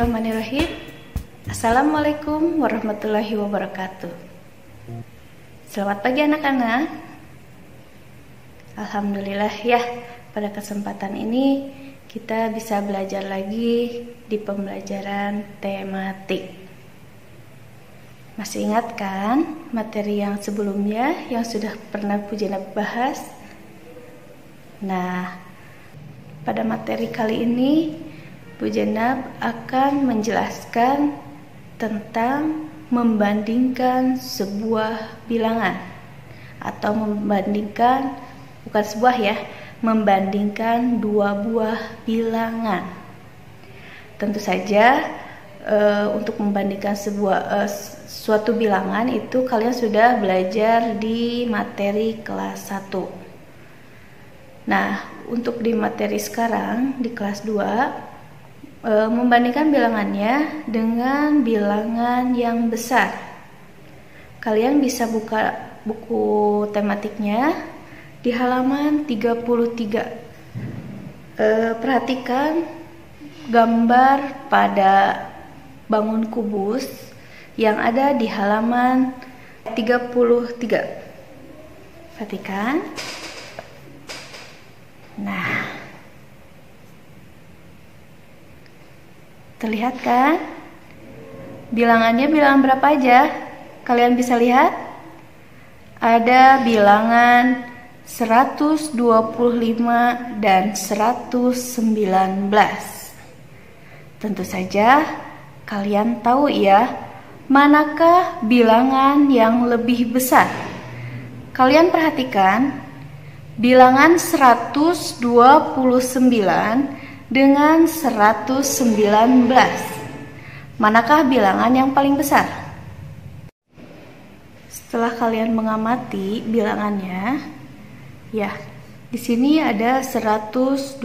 Bismillahirrahmanirrahim. Assalamualaikum warahmatullahi wabarakatuh. Selamat pagi anak-anak. Alhamdulillah ya, pada kesempatan ini kita bisa belajar lagi di pembelajaran tematik. Masih ingat kan materi yang sebelumnya yang sudah pernah Bu Jenab bahas? Nah, pada materi kali ini Bu Jenab akan menjelaskan tentang membandingkan sebuah bilangan, atau membandingkan dua buah bilangan. Tentu saja untuk membandingkan suatu bilangan itu kalian sudah belajar di materi kelas 1. Nah, untuk di materi sekarang di kelas 2, membandingkan bilangannya dengan bilangan yang besar. Kalian bisa buka buku tematiknya di halaman 33. Perhatikan gambar pada bangun kubus yang ada di halaman 33. Perhatikan. Nah, terlihat kan? Bilangannya bilangan berapa aja? Kalian bisa lihat? Ada bilangan 125 dan 119. Tentu saja kalian tahu ya, manakah bilangan yang lebih besar? Kalian perhatikan, bilangan 129 dengan 119. Manakah bilangan yang paling besar? Setelah kalian mengamati bilangannya, ya, di sini ada 125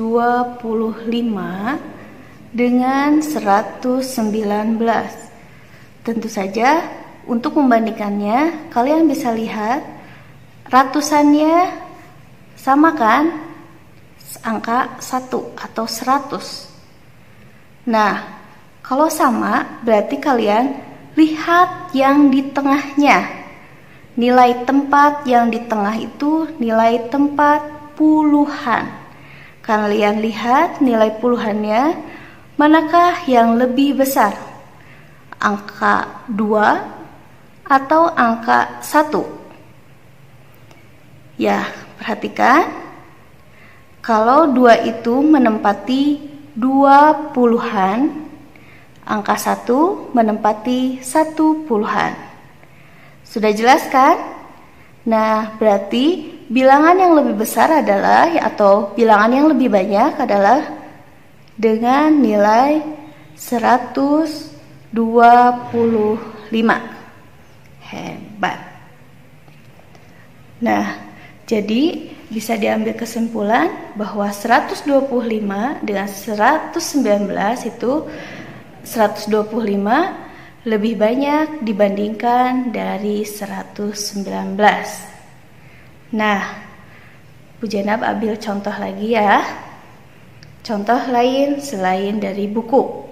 dengan 119. Tentu saja untuk membandingkannya, kalian bisa lihat ratusannya sama kan? Angka 1 atau 100. Nah, kalau sama berarti kalian lihat yang di tengahnya. Nilai tempat yang di tengah itu nilai tempat puluhan. Kalian lihat nilai puluhannya, manakah yang lebih besar? Angka 2 atau angka 1? Ya, perhatikan. Kalau 2 itu menempati 2 puluhan, angka 1 menempati 1 puluhan. Sudah jelas kan? Nah, berarti bilangan yang lebih besar adalah, atau bilangan yang lebih banyak adalah dengan nilai 125. Hebat. Nah, jadi bisa diambil kesimpulan bahwa 125 dengan 119 itu 125 lebih banyak dibandingkan dari 119. Nah, Bu Jenab ambil contoh lagi ya. Contoh lain selain dari buku.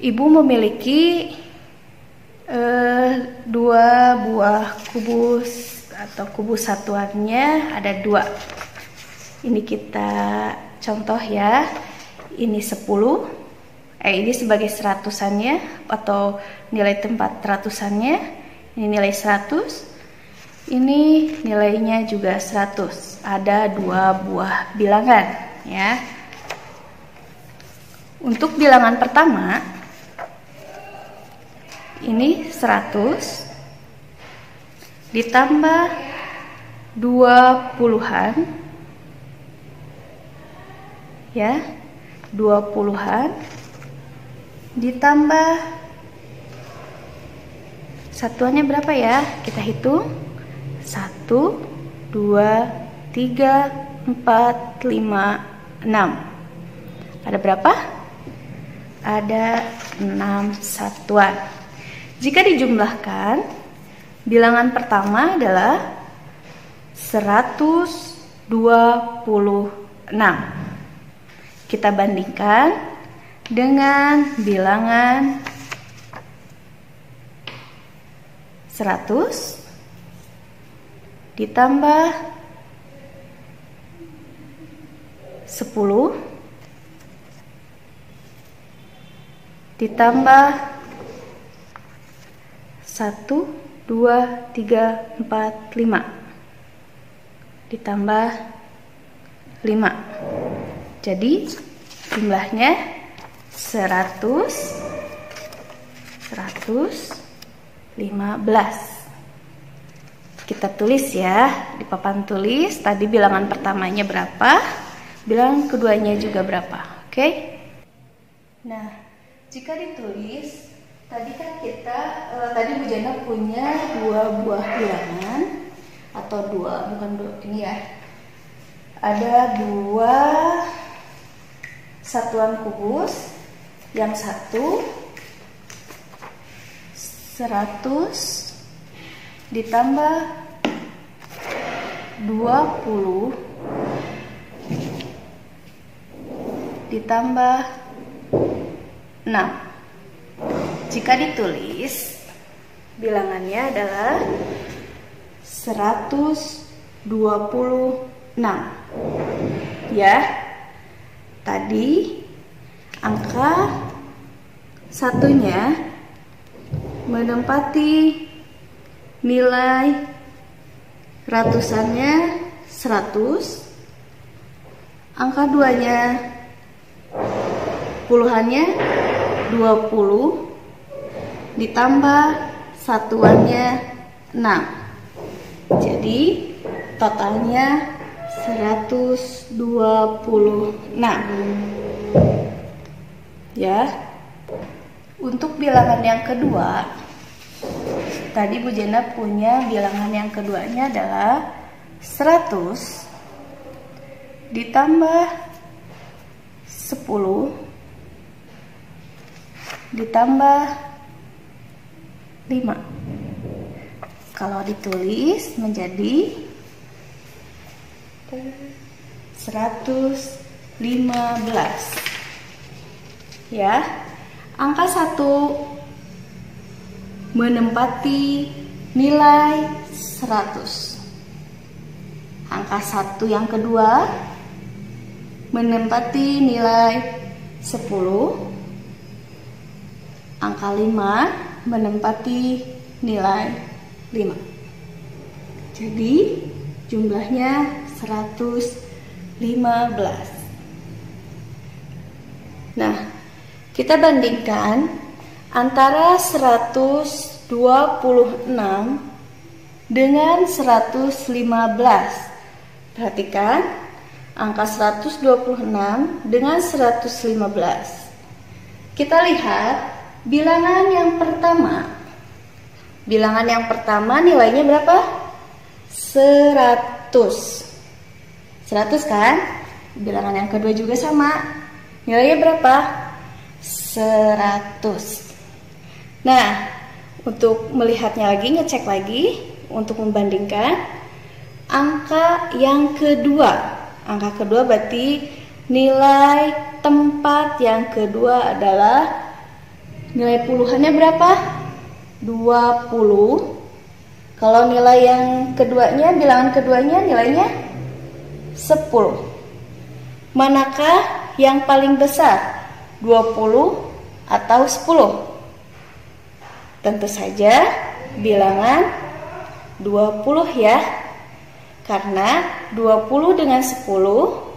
Ibu memiliki 2 buah kubus, atau kubus satuannya ada 2. Ini kita contoh ya. Ini 10. Ini sebagai seratusannya atau nilai tempat ratusannya. Ini nilai 100. Ini nilainya juga 100. Ada 2 buah bilangan ya. Untuk bilangan pertama, ini 100 ditambah 2 puluhan, ya, 2 puluhan ditambah satuannya berapa ya? Kita hitung. 1, 2, 3, 4, 5, 6. Ada berapa? Ada 6 satuan. Jika dijumlahkan, bilangan pertama adalah 126. kita bandingkan dengan bilangan 100 ditambah 10 ditambah 1, 2, 3, 4, 5 ditambah 5. Jadi jumlahnya 115. Kita tulis ya di papan tulis. Tadi bilangan pertamanya berapa, bilangan keduanya juga berapa. Oke? Nah, jika ditulis, tadi kan kita tadi Bu Jana punya 2 buah bilangan atau bukan dua ini ya. Ada 2 satuan kubus. Yang satu 100 ditambah 20 ditambah 6. Jika ditulis, bilangannya adalah 126. Ya, tadi angka satunya menempati nilai ratusannya 100, angka duanya puluhannya 20, ditambah satuannya 6. Jadi totalnya 126. Ya. Untuk bilangan yang kedua, tadi Bu Jana punya bilangan yang keduanya adalah 100 ditambah 10 ditambah 5. Kalau ditulis menjadi 115. Ya, angka 1 menempati nilai 100. Angka 1 yang kedua menempati nilai 10. Angka 5 menempati nilai 5. Jadi jumlahnya 115. Nah, kita bandingkan antara 126 dengan 115. Perhatikan angka 126 dengan 115. Kita lihat bilangan yang pertama. Bilangan yang pertama nilainya berapa? 100. 100 kan? Bilangan yang kedua juga sama. Nilainya berapa? 100. Nah, untuk melihatnya lagi, ngecek lagi, untuk membandingkan angka yang kedua. Angka kedua berarti nilai tempat yang kedua adalah nilai puluhannya berapa? 20. Kalau nilai yang keduanya, bilangan keduanya nilainya 10. Manakah yang paling besar? 20 atau 10? Tentu saja bilangan 20 ya. Karena 20 dengan 10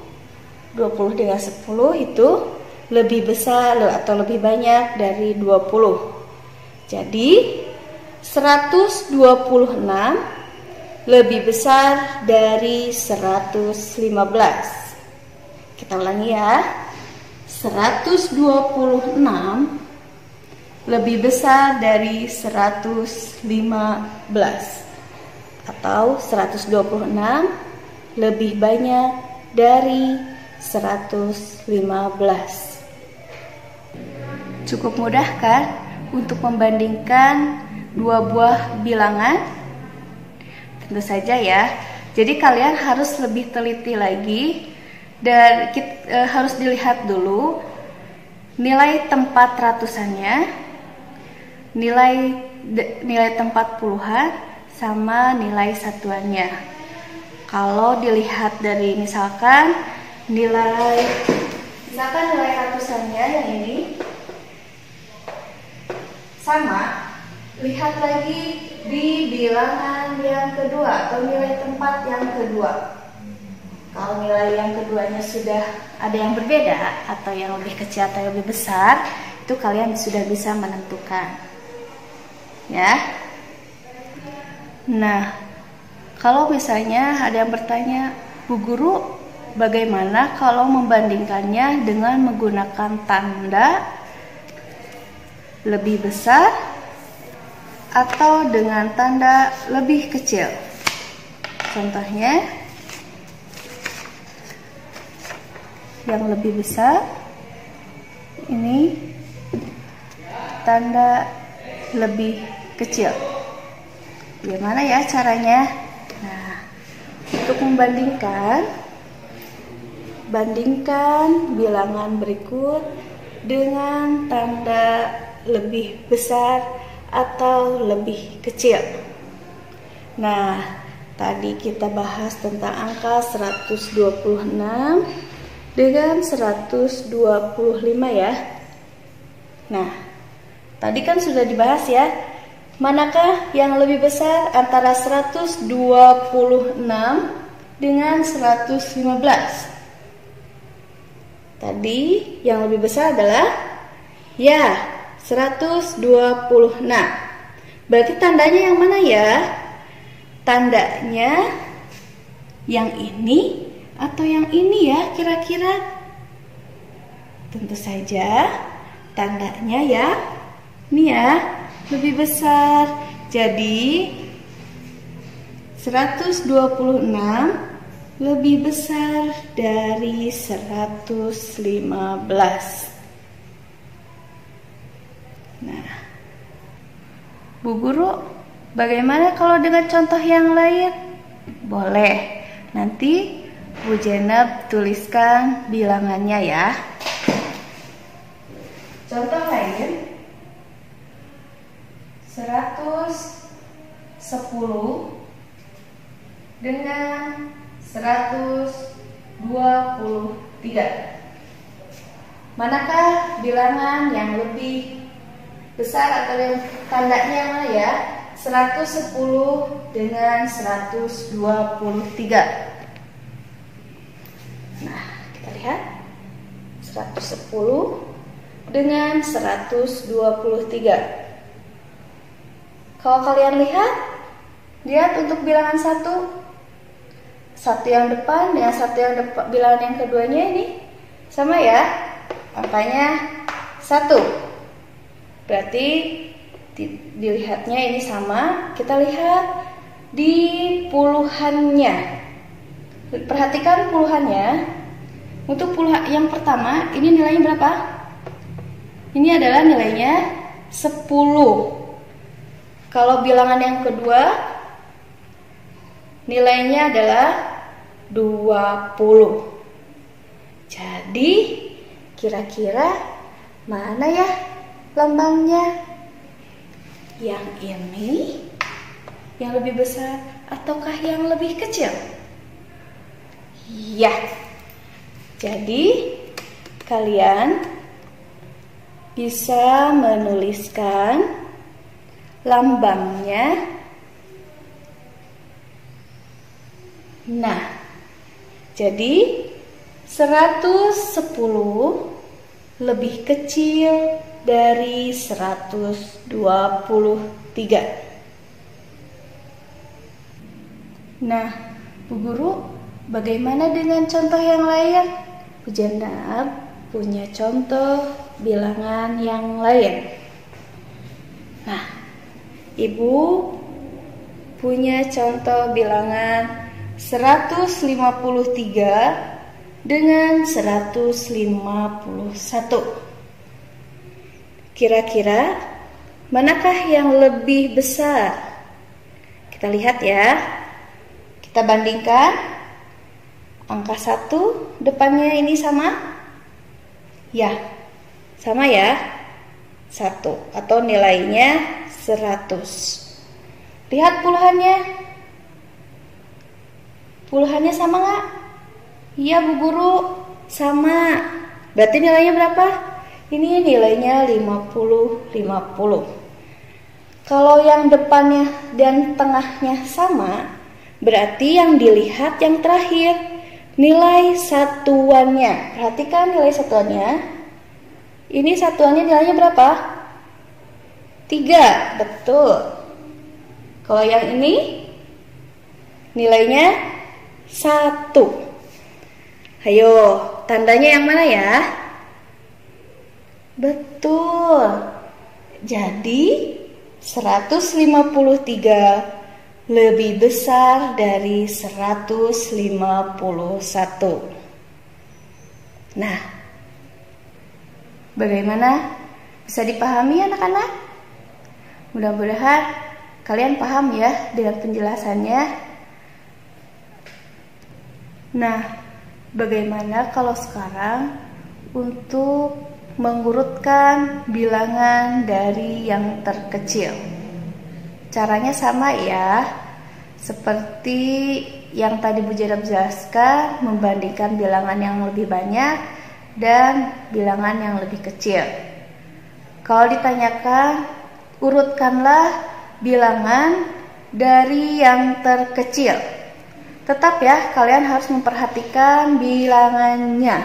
itu lebih besar atau lebih banyak dari 20. Jadi 126 lebih besar dari 115. Kita ulangi ya. 126 lebih besar dari 115. Atau 126 lebih banyak dari 115. Cukup mudah kan untuk membandingkan dua buah bilangan? Tentu saja ya. Jadi kalian harus lebih teliti lagi Dan kita harus dilihat dulu nilai tempat ratusannya, nilai tempat puluhan, sama nilai satuannya. Kalau dilihat dari misalkan nilai ratusannya yang ini sama, lihat lagi di bilangan yang kedua atau nilai tempat yang kedua. Kalau nilai yang keduanya sudah ada yang berbeda atau yang lebih kecil atau yang lebih besar, itu kalian sudah bisa menentukan. Ya. Nah, kalau misalnya ada yang bertanya, Bu Guru, bagaimana kalau membandingkannya dengan menggunakan tanda lebih besar atau dengan tanda lebih kecil? Contohnya, yang lebih besar ini tanda lebih kecil. Gimana ya caranya? Nah, untuk membandingkan, bandingkan bilangan berikut dengan tanda lebih besar atau lebih kecil. Nah, tadi kita bahas tentang angka 126 dengan 125 ya. Nah, tadi kan sudah dibahas ya, manakah yang lebih besar antara 126 dengan 115? Tadi yang lebih besar adalah ya 126. Berarti tandanya yang mana ya? Tandanya yang ini atau yang ini ya kira-kira? Tentu saja tandanya ya ini ya lebih besar. Jadi 126 lebih besar dari 115. Nah, Bu Guru, bagaimana kalau dengan contoh yang lain? Boleh. Nanti Bu Jenab tuliskan bilangannya ya. Contoh lain, 110 dengan 123. Manakah bilangan yang lebih besar atau yang tandanya yang mana ya? 110 dengan 123. Nah, kita lihat 110 dengan 123. Kalau kalian lihat untuk bilangan satu yang depan dengan bilangan yang keduanya ini sama ya, angkanya 1. Berarti dilihatnya ini sama. Kita lihat di puluhannya. Perhatikan puluhannya. Untuk puluhan yang pertama, ini nilainya berapa? Ini adalah nilainya 10. Kalau bilangan yang kedua, nilainya adalah 20. Jadi, kira-kira mana ya lambangnya? Yang ini yang lebih besar ataukah yang lebih kecil? Ya, jadi kalian bisa menuliskan lambangnya. Nah, jadi 110 lebih kecil dari 123. Nah, Bu Guru, bagaimana dengan contoh yang lain? Bu Jenab punya contoh bilangan yang lain. Nah, Ibu punya contoh bilangan 153 dengan 151. Kira-kira manakah yang lebih besar? Kita lihat ya. Kita bandingkan Angka 1 depannya ini sama? Ya, sama ya. 1 atau nilainya 100. Lihat puluhannya. Puluhannya sama nggak? Iya Bu Guru, sama. Berarti nilainya berapa? Ini nilainya 50-50. Kalau yang depannya dan tengahnya sama, berarti yang dilihat yang terakhir. Nilai satuannya, perhatikan nilai satuannya. Ini satuannya nilainya berapa? 3, betul. Kalau yang ini nilainya 1. Ayo, tandanya yang mana ya? Betul. Jadi 153 lebih besar dari 151. Nah, bagaimana? Bisa dipahami anak-anak? Mudah-mudahan kalian paham ya dengan penjelasannya. Nah, bagaimana kalau sekarang untuk mengurutkan bilangan dari yang terkecil? Caranya sama ya, seperti yang tadi Bu Jadab jelaskan, membandingkan bilangan yang lebih banyak dan bilangan yang lebih kecil. Kalau ditanyakan, urutkanlah bilangan dari yang terkecil. Tetap ya, kalian harus memperhatikan bilangannya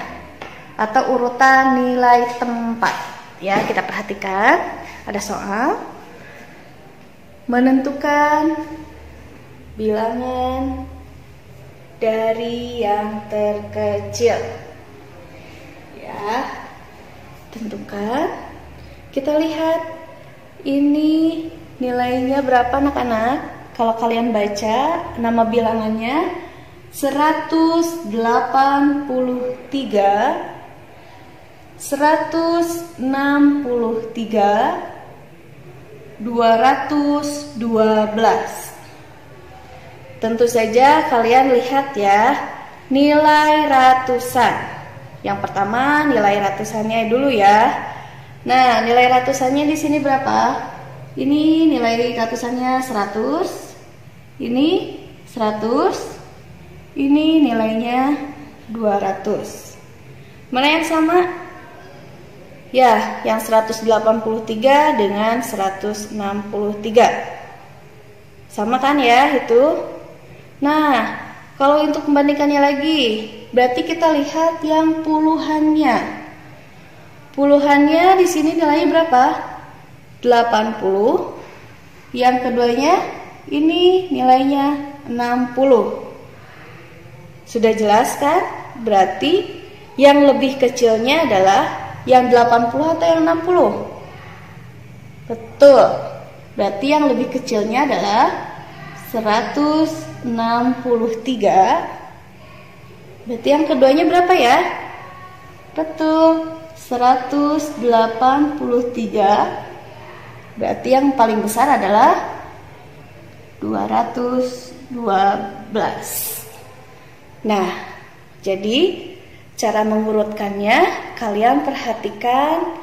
atau urutan nilai tempat. Ya, kita perhatikan, ada soal. Menentukan bilangan dari yang terkecil. Ya, tentukan. Kita lihat ini nilainya berapa anak-anak? Kalau kalian baca nama bilangannya 183, 163, 212. Tentu saja kalian lihat ya nilai ratusan. Yang pertama nilai ratusannya dulu ya. Nah, nilai ratusannya di sini berapa? Ini nilai ratusannya 100. Ini 100. Ini nilainya 200. Mana yang sama? Ya, yang 183 dengan 163. Sama kan ya itu? Nah, kalau untuk membandingkannya lagi, berarti kita lihat yang puluhannya. Puluhannya di sini nilainya berapa? 80. Yang keduanya ini nilainya 60. Sudah jelas kan? Berarti yang lebih kecilnya adalah yang 80 atau yang 60? Betul. Berarti yang lebih kecilnya adalah 163. Berarti yang keduanya berapa ya? Betul, 183. Berarti yang paling besar adalah 212. Nah, jadi cara mengurutkannya, kalian perhatikan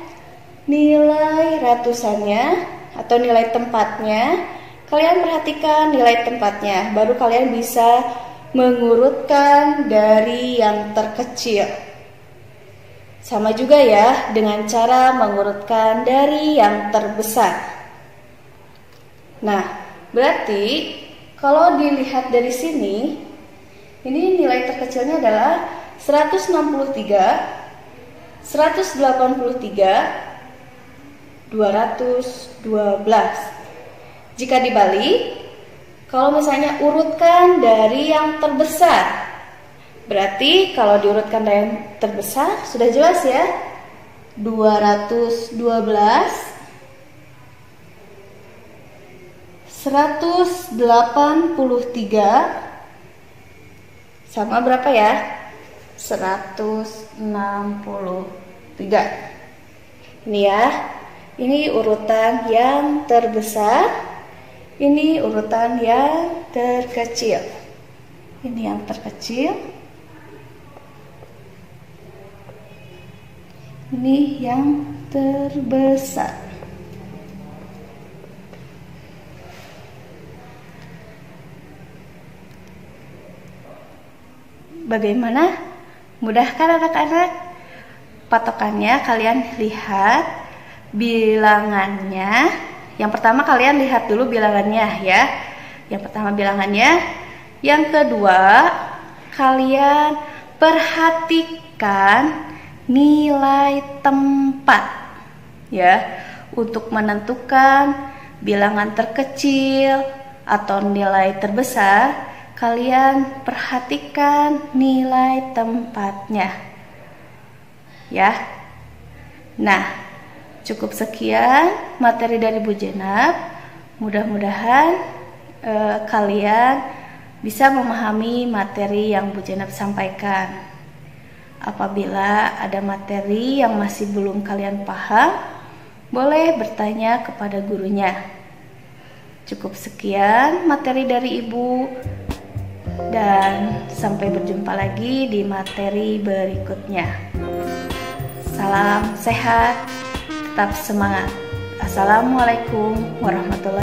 nilai ratusannya atau nilai tempatnya. Kalian perhatikan nilai tempatnya, baru kalian bisa mengurutkan dari yang terkecil. Sama juga ya dengan cara mengurutkan dari yang terbesar. Nah, berarti kalau dilihat dari sini, ini nilai terkecilnya adalah 163, 183, 212. Jika dibalik, kalau misalnya urutkan dari yang terbesar, berarti kalau diurutkan dari yang terbesar sudah jelas ya. 212, 183 sama berapa ya? 163. Ini ya. Ini urutan yang terbesar. Ini urutan yang terkecil. Ini yang terkecil. Ini yang terbesar. Bagaimana? Mudah kan anak-anak? Patokannya kalian lihat bilangannya. Yang pertama kalian lihat dulu bilangannya ya. Yang pertama bilangannya. Yang kedua kalian perhatikan nilai tempat ya, untuk menentukan bilangan terkecil atau nilai terbesar. Kalian perhatikan nilai tempatnya ya. Nah, cukup sekian materi dari Bu Jenab. Mudah-mudahan kalian bisa memahami materi yang Bu Jenab sampaikan. Apabila ada materi yang masih belum kalian paham, boleh bertanya kepada gurunya. Cukup sekian materi dari Ibu, dan sampai berjumpa lagi di materi berikutnya. Salam sehat, tetap semangat. Assalamualaikum warahmatullahi wabarakatuh.